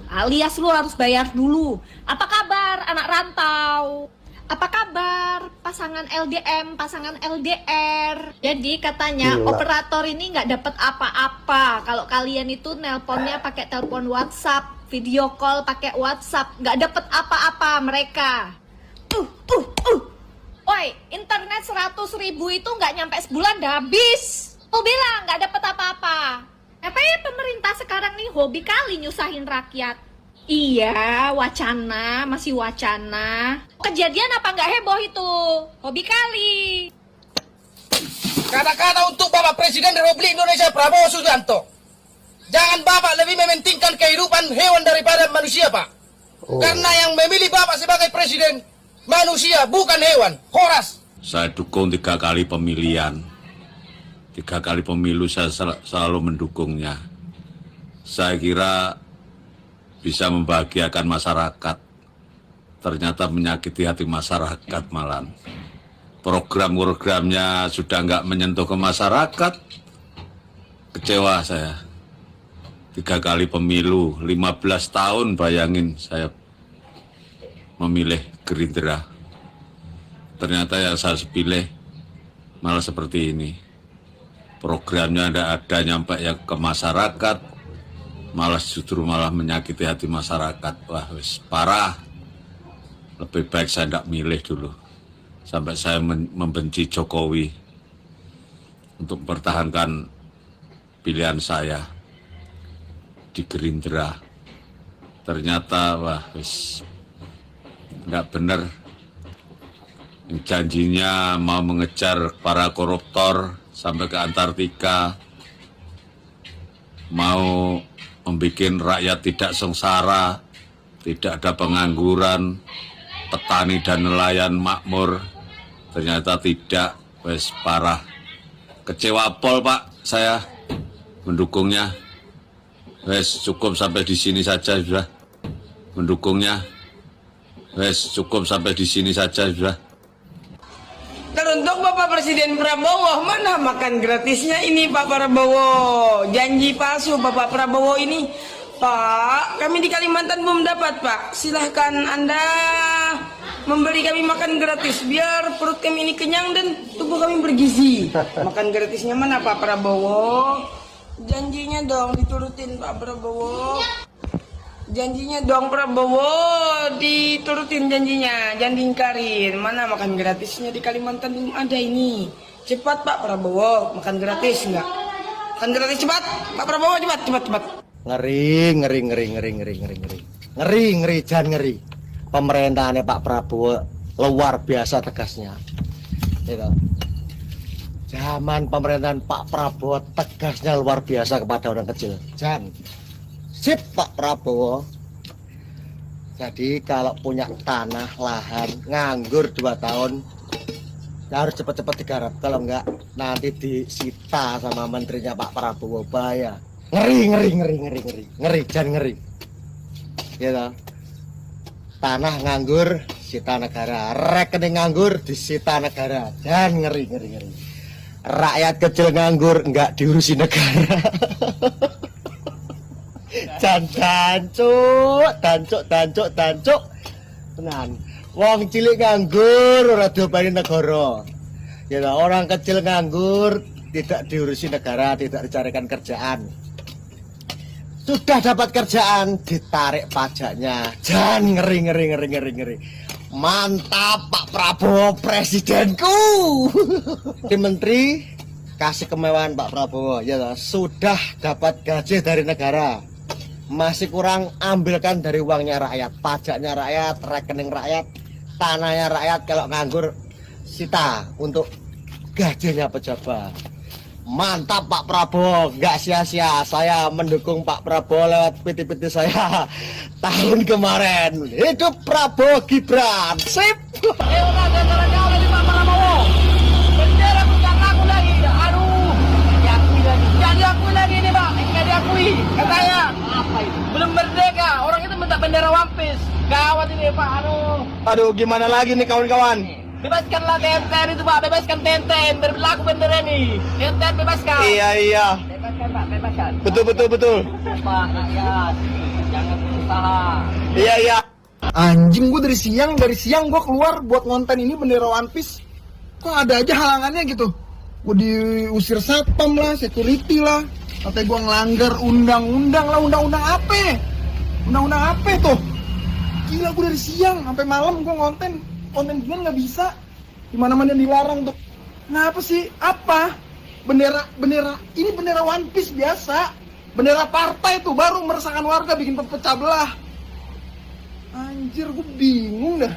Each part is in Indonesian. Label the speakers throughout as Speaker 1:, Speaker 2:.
Speaker 1: alias lu harus bayar dulu. Apa kabar anak rantau? Apa kabar pasangan LDM, pasangan LDR? Jadi katanya operator ini nggak dapat apa-apa kalau kalian itu nelponnya pakai telepon WhatsApp, video call pakai WhatsApp, nggak dapat apa-apa mereka. Woi, internet 100.000 itu nggak nyampe sebulan dah habis. Aku bilang nggak dapat apa-apa. Apa ya pemerintah sekarang nih hobi kali nyusahin rakyat. Iya, wacana, masih wacana. Kejadian apa nggak heboh itu? Hobi kali.
Speaker 2: Kata-kata untuk Bapak Presiden Republik Indonesia Prabowo Subianto. Jangan Bapak lebih mementingkan kehidupan hewan daripada manusia, Pak. Karena yang memilih Bapak sebagai Presiden, manusia bukan hewan. Horas.
Speaker 3: Saya dukung 3 kali pemilihan. 3 kali pemilu saya selalu mendukungnya. Saya kira bisa membahagiakan masyarakat. Ternyata menyakiti hati masyarakat malah. Program-programnya sudah nggak menyentuh ke masyarakat. Kecewa saya. 3 kali pemilu, 15 tahun bayangin saya memilih Gerindra. Ternyata yang saya pilih malah seperti ini. Programnya tidak ada nyampe yang ke masyarakat, malah justru malah menyakiti hati masyarakat. Wah, wis parah. Lebih baik saya tidak milih dulu. Sampai saya membenci Jokowi untuk mempertahankan pilihan saya di Gerindra. Ternyata wah, wis nggak benar. Janjinya mau mengejar para koruptor sampai ke Antartika, mau membuat rakyat tidak sengsara, tidak ada pengangguran, petani dan nelayan makmur. Ternyata tidak, wes parah. Kecewa pol Pak, saya mendukungnya. Wes cukup sampai di sini saja sudah mendukungnya. Wes cukup sampai di sini saja sudah.
Speaker 4: Teruntuk Bapak Presiden Prabowo, mana makan gratisnya ini Pak Prabowo? Janji palsu Bapak Prabowo ini. Pak, kami di Kalimantan belum dapat Pak. Silahkan Anda memberi kami makan gratis biar perut kami ini kenyang dan tubuh kami bergizi. Makan gratisnya mana Pak Prabowo? Janjinya dong diturutin Pak Prabowo. Janjinya dong Prabowo, diturutin janjinya, jangan diingkarin. Mana makan gratisnya di Kalimantan belum ada ini. Cepat Pak Prabowo, makan gratis enggak? Makan gratis cepat, Pak Prabowo cepat.
Speaker 5: Ngeri, jangan ngeri. Pemerintahannya Pak Prabowo luar biasa tegasnya. Gitu. Zaman pemerintahan Pak Prabowo tegasnya luar biasa kepada orang kecil. Jangan. Sip Pak Prabowo. Jadi kalau punya tanah, lahan, nganggur 2 tahun, harus cepat-cepat digarap. Kalau enggak nanti disita sama menterinya Pak Prabowo. Bahaya. Ngeri, jangan ngeri. Gitu. Tanah nganggur, sita negara. Rekening nganggur, disita negara. Dan ngeri. Rakyat kecil nganggur, enggak diurusi negara. Dancuk. Tenan. Wong cilik nganggur ora diobani negara. Ya orang kecil nganggur tidak diurusi negara, tidak dicarikan kerjaan. Sudah dapat kerjaan ditarik pajaknya. Jangan ngeri. Mantap Pak Prabowo presidenku. Di menteri kasih kemewahan Pak Prabowo ya sudah dapat gaji dari negara. Masih kurang ambilkan dari uangnya rakyat, pajaknya rakyat, rekening rakyat, tanahnya rakyat. Kalau nganggur sita untuk gajinya pejabat. Mantap Pak Prabowo, nggak sia-sia saya mendukung Pak Prabowo lewat piti-piti saya tahun kemarin. Hidup Prabowo Gibran, sip.
Speaker 4: Pak Prabowo, bendera bukan laku lagi. Aduh, diakui lagi nih Pak, nggak diakui. Katanya belum merdeka, orang itu minta bendera One Piece. Gawat ini Pak,
Speaker 5: Aduh, gimana lagi nih kawan-kawan?
Speaker 4: Bebaskanlah TNT itu Pak, bebaskan TNT, berlaku bendera ini. TNT bebaskan.
Speaker 5: Iya.
Speaker 4: Bebaskan Pak, bebaskan.
Speaker 5: Betul.
Speaker 4: Pak rakyat, jangan
Speaker 5: Iya.
Speaker 6: Anjing, gue dari siang gue keluar buat ngonten ini bendera One Piece. Kok ada aja halangannya gitu. Gue diusir satpam lah, security lah. Katanya gue ngelanggar undang-undang lah. Undang-undang apa? Undang-undang apa tuh? Gila, gue dari siang sampai malam gue konten gini nggak bisa. Dimana-mana dilarang tuh. Kenapa sih? Apa? Bendera ini bendera One Piece biasa. Bendera partai tuh baru meresahkan warga, bikin pecah belah. Anjir, gue bingung dah.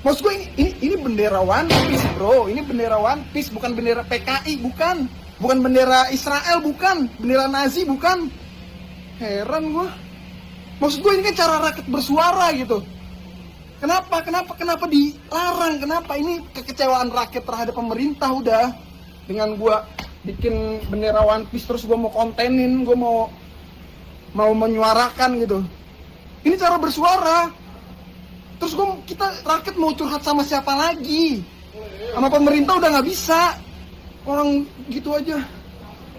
Speaker 6: Maksud gue ini bendera One Piece, bro. Ini bendera One Piece, bukan bendera PKI, bukan bendera Israel, bukan bendera Nazi, bukan. Heran gue. Maksud gue ini kan cara rakyat bersuara gitu. Kenapa dilarang? Kenapa ini kekecewaan rakyat terhadap pemerintah udah. Dengan gue bikin bendera One Piece terus gue mau kontenin, gue mau menyuarakan gitu. Ini cara bersuara. Terus kita rakyat mau curhat sama siapa lagi? Sama pemerintah udah nggak bisa. Orang gitu aja.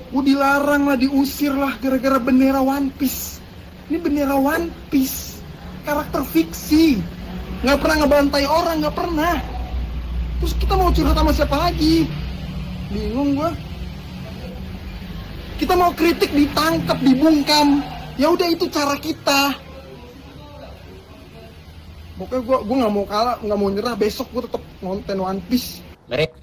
Speaker 6: Dilarang lah, diusir lah gara-gara bendera One Piece. Ini bendera One Piece, karakter fiksi. Nggak pernah ngebantai orang, nggak pernah. Terus kita mau curhat sama siapa lagi? Bingung gua. Kita mau kritik ditangkap, dibungkam. Ya udah, itu cara kita. Pokoknya gue nggak mau kalah, nggak mau nyerah. Besok gue tetap ngonten One Piece.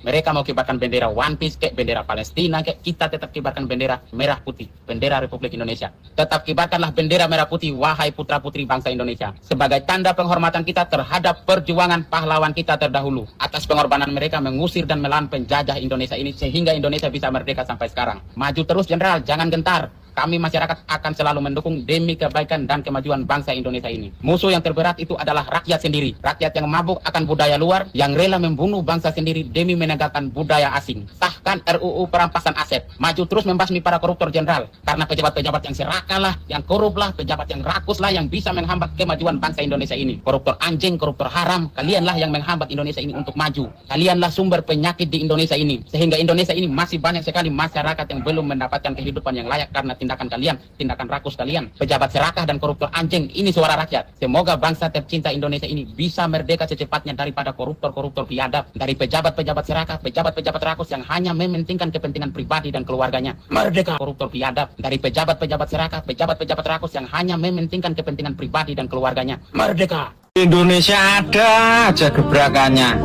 Speaker 7: Mereka mau kibarkan bendera One Piece, kayak bendera Palestina, kayak kita tetap kibarkan bendera merah putih, bendera Republik Indonesia. Tetap kibarkanlah bendera merah putih, wahai putra putri bangsa Indonesia, sebagai tanda penghormatan kita terhadap perjuangan pahlawan kita terdahulu atas pengorbanan mereka mengusir dan melawan penjajah Indonesia ini sehingga Indonesia bisa merdeka sampai sekarang. Maju terus, Jenderal, jangan gentar. Kami masyarakat akan selalu mendukung demi kebaikan dan kemajuan bangsa Indonesia ini. Musuh yang terberat itu adalah rakyat sendiri. Rakyat yang mabuk akan budaya luar, yang rela membunuh bangsa sendiri demi menegakkan budaya asing. Sahkan RUU perampasan aset. Maju terus membasmi para koruptor, Jenderal. Karena pejabat-pejabat yang serakah lah, yang korup lah, pejabat yang rakus lah, yang bisa menghambat kemajuan bangsa Indonesia ini. Koruptor anjing, koruptor haram, kalianlah yang menghambat Indonesia ini untuk maju. Kalianlah sumber penyakit di Indonesia ini. Sehingga Indonesia ini masih banyak sekali masyarakat yang belum mendapatkan kehidupan yang layak karena tindakan kalian, tindakan rakus kalian, pejabat serakah dan koruptor anjing. Ini suara rakyat. Semoga bangsa tercinta Indonesia ini bisa merdeka secepatnya daripada koruptor-koruptor biadab, dari pejabat-pejabat serakah, pejabat-pejabat rakus yang hanya mementingkan kepentingan pribadi dan keluarganya. Merdeka koruptor biadab, dari pejabat-pejabat serakah, pejabat-pejabat rakus yang hanya mementingkan kepentingan pribadi dan keluarganya. Merdeka.
Speaker 8: Indonesia ada aja gebrakannya.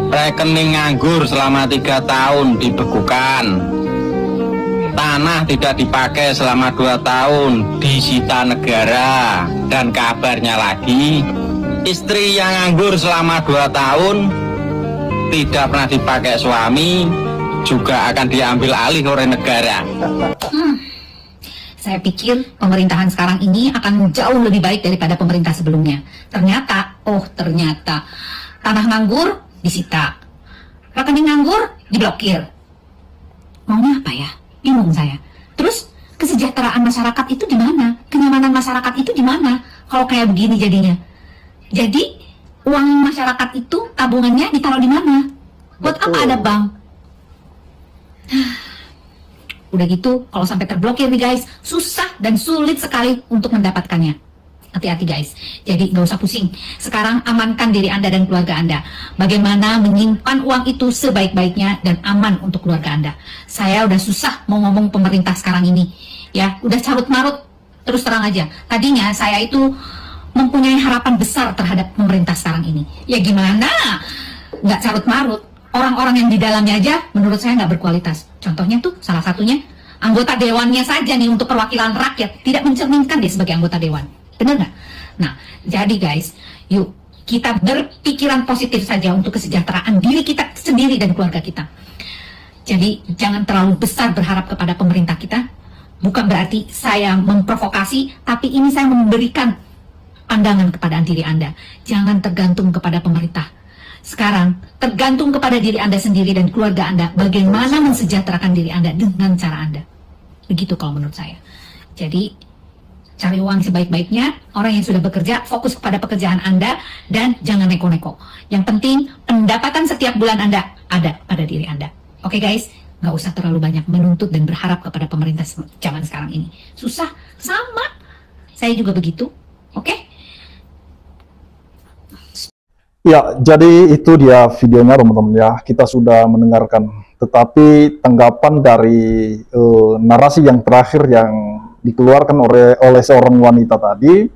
Speaker 8: Rekening nganggur selama 3 tahun dibekukan. Tanah tidak dipakai selama 2 tahun, disita negara. Dan kabarnya lagi, istri yang nganggur selama 2 tahun, tidak pernah dipakai suami, juga akan diambil alih oleh negara.
Speaker 9: Saya pikir pemerintahan sekarang ini akan jauh lebih baik daripada pemerintah sebelumnya. Ternyata tanah nganggur disita, rekening nganggur diblokir. Maunya apa ya? Bingung saya. Terus kesejahteraan masyarakat itu di mana? Kenyamanan masyarakat itu di mana? Kalau kayak begini jadinya. Jadi uang masyarakat itu tabungannya ditaruh di mana? Buat apa ada bank? Udah gitu, kalau sampai terblokir nih guys, susah dan sulit sekali untuk mendapatkannya. Hati-hati guys. Jadi nggak usah pusing. Sekarang amankan diri Anda dan keluarga Anda. Bagaimana menyimpan uang itu sebaik-baiknya dan aman untuk keluarga Anda. Saya udah susah mau ngomong pemerintah sekarang ini. Ya, udah carut-marut. Terus terang aja. Tadinya saya itu mempunyai harapan besar terhadap pemerintah sekarang ini. Ya gimana? Nggak carut-marut. Orang-orang yang di dalamnya aja menurut saya nggak berkualitas. Contohnya tuh salah satunya anggota dewannya saja nih untuk perwakilan rakyat tidak mencerminkan dia sebagai anggota dewan. Benar nggak? Nah, jadi guys, yuk kita berpikiran positif saja untuk kesejahteraan diri kita sendiri dan keluarga kita. Jadi jangan terlalu besar berharap kepada pemerintah kita. Bukan berarti saya memprovokasi, tapi ini saya memberikan pandangan kepada diri Anda. Jangan tergantung kepada pemerintah. Sekarang tergantung kepada diri Anda sendiri dan keluarga Anda. Bagaimana mensejahterakan diri Anda dengan cara Anda. Begitu kalau menurut saya. Jadi cari uang sebaik-baiknya, orang yang sudah bekerja, fokus kepada pekerjaan Anda, dan jangan neko-neko. Yang penting, pendapatan setiap bulan Anda ada pada diri Anda. Oke guys, nggak usah terlalu banyak menuntut dan berharap kepada pemerintah zaman sekarang ini. Susah, sama. Saya juga begitu, oke?
Speaker 10: Ya, jadi itu dia videonya teman-teman ya. Kita sudah mendengarkan. Tetapi tanggapan dari narasi yang terakhir yang dikeluarkan oleh seorang wanita tadi,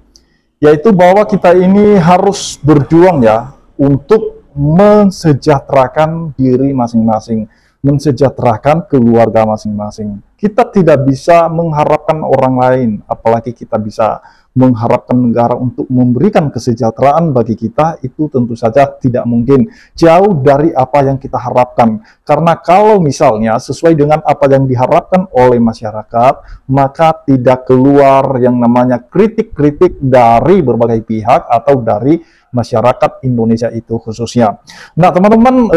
Speaker 10: yaitu bahwa kita ini harus berjuang ya untuk mensejahterakan diri masing-masing, mensejahterakan keluarga masing-masing. Kita tidak bisa mengharapkan orang lain, apalagi kita bisa mengharapkan negara untuk memberikan kesejahteraan bagi kita, itu tentu saja tidak mungkin. Jauh dari apa yang kita harapkan. Karena kalau misalnya sesuai dengan apa yang diharapkan oleh masyarakat, maka tidak keluar yang namanya kritik-kritik dari berbagai pihak atau dari masyarakat Indonesia itu khususnya. Nah teman-teman,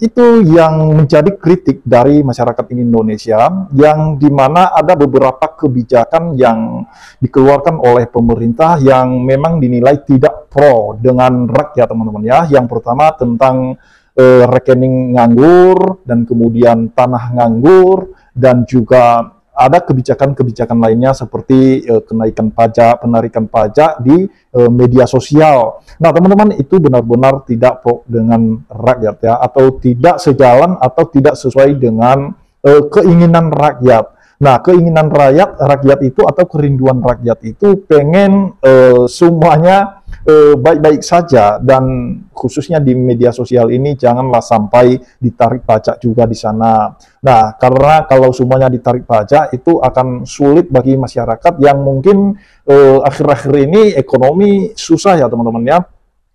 Speaker 10: itu yang menjadi kritik dari masyarakat Indonesia, yang dimana ada beberapa kebijakan yang dikeluarkan oleh pemerintah yang memang dinilai tidak pro dengan rakyat teman-teman ya. Yang pertama tentang rekening nganggur, dan kemudian tanah nganggur, dan juga ada kebijakan-kebijakan lainnya seperti kenaikan pajak, penarikan pajak di media sosial. Nah, teman-teman, itu benar-benar tidak pro dengan rakyat ya, atau tidak sejalan atau tidak sesuai dengan keinginan rakyat. Nah, keinginan rakyat itu atau kerinduan rakyat itu pengen semuanya baik-baik saja, dan khususnya di media sosial ini janganlah sampai ditarik pajak juga di sana. Nah, karena kalau semuanya ditarik pajak itu akan sulit bagi masyarakat yang mungkin akhir-akhir ini ekonomi susah ya teman-teman ya.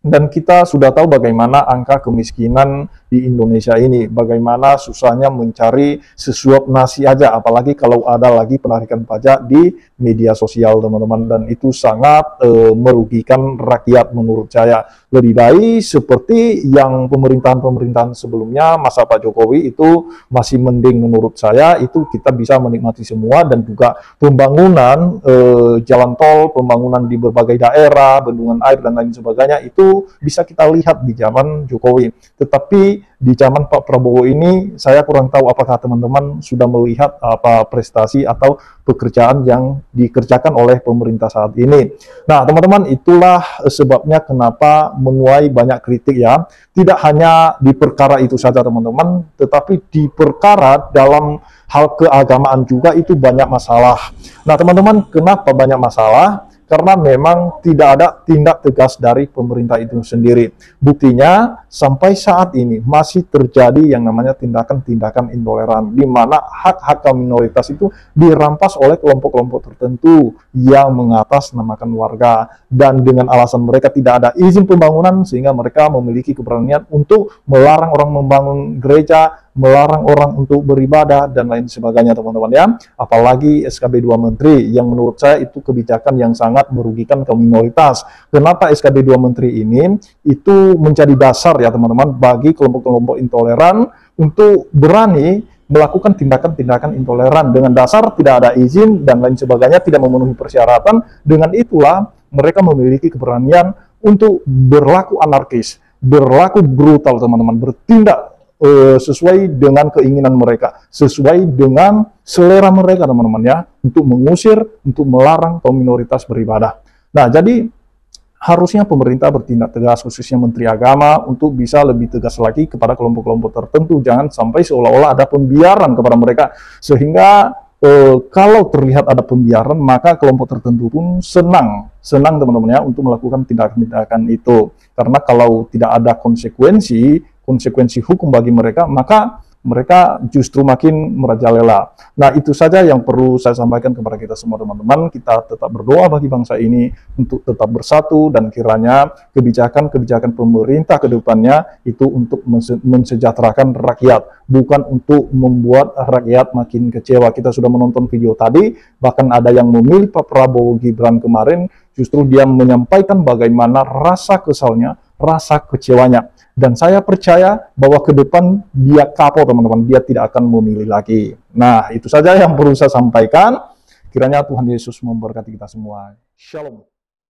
Speaker 10: Dan kita sudah tahu bagaimana angka kemiskinan di Indonesia ini, bagaimana susahnya mencari sesuap nasi aja, apalagi kalau ada lagi penarikan pajak di media sosial teman-teman, dan itu sangat merugikan rakyat menurut saya. Lebih baik seperti yang pemerintahan-pemerintahan sebelumnya, masa Pak Jokowi itu masih mending menurut saya, itu kita bisa menikmati semua, dan juga pembangunan jalan tol, pembangunan di berbagai daerah, bendungan air dan lain sebagainya, itu bisa kita lihat di zaman Jokowi. Tetapi di zaman Pak Prabowo ini, saya kurang tahu apakah teman-teman sudah melihat apa prestasi atau pekerjaan yang dikerjakan oleh pemerintah saat ini. Nah, teman-teman, itulah sebabnya kenapa menuai banyak kritik ya. Tidak hanya di perkara itu saja teman-teman, tetapi di perkara dalam hal keagamaan juga itu banyak masalah. Nah, teman-teman, kenapa banyak masalah? Karena memang tidak ada tindak tegas dari pemerintah itu sendiri. Buktinya, sampai saat ini masih terjadi yang namanya tindakan-tindakan intoleran, di mana hak-hak kaum minoritas itu dirampas oleh kelompok-kelompok tertentu yang mengatasnamakan warga, dan dengan alasan mereka tidak ada izin pembangunan, sehingga mereka memiliki keberanian untuk melarang orang membangun gereja, melarang orang untuk beribadah, dan lain sebagainya teman-teman ya. Apalagi SKB 2 Menteri, yang menurut saya itu kebijakan yang sangat merugikan kaum minoritas. Kenapa SKB 2 Menteri ini itu menjadi dasar ya teman-teman bagi kelompok-kelompok intoleran untuk berani melakukan tindakan-tindakan intoleran dengan dasar tidak ada izin dan lain sebagainya, tidak memenuhi persyaratan. Dengan itulah mereka memiliki keberanian untuk berlaku anarkis, berlaku brutal teman-teman, bertindak sesuai dengan keinginan mereka, sesuai dengan selera mereka teman-teman ya, untuk mengusir, untuk melarang kaum minoritas beribadah. Nah, jadi harusnya pemerintah bertindak tegas, khususnya Menteri Agama, untuk bisa lebih tegas lagi kepada kelompok-kelompok tertentu. Jangan sampai seolah-olah ada pembiaran kepada mereka, sehingga kalau terlihat ada pembiaran, maka kelompok tertentu pun senang teman-teman ya untuk melakukan tindakan-tindakan itu. Karena kalau tidak ada konsekuensi hukum bagi mereka, maka mereka justru makin merajalela. Nah, itu saja yang perlu saya sampaikan kepada kita semua teman-teman. Kita tetap berdoa bagi bangsa ini untuk tetap bersatu, dan kiranya kebijakan-kebijakan pemerintah ke depannya itu untuk mensejahterakan rakyat, bukan untuk membuat rakyat makin kecewa. Kita sudah menonton video tadi, bahkan ada yang memilih Pak Prabowo Gibran kemarin, justru dia menyampaikan bagaimana rasa kesalnya, rasa kecewanya. Dan saya percaya bahwa ke depan dia kapok teman-teman, dia tidak akan memilih lagi. Nah, itu saja yang perlu saya sampaikan. Kiranya Tuhan Yesus memberkati kita semua. Shalom.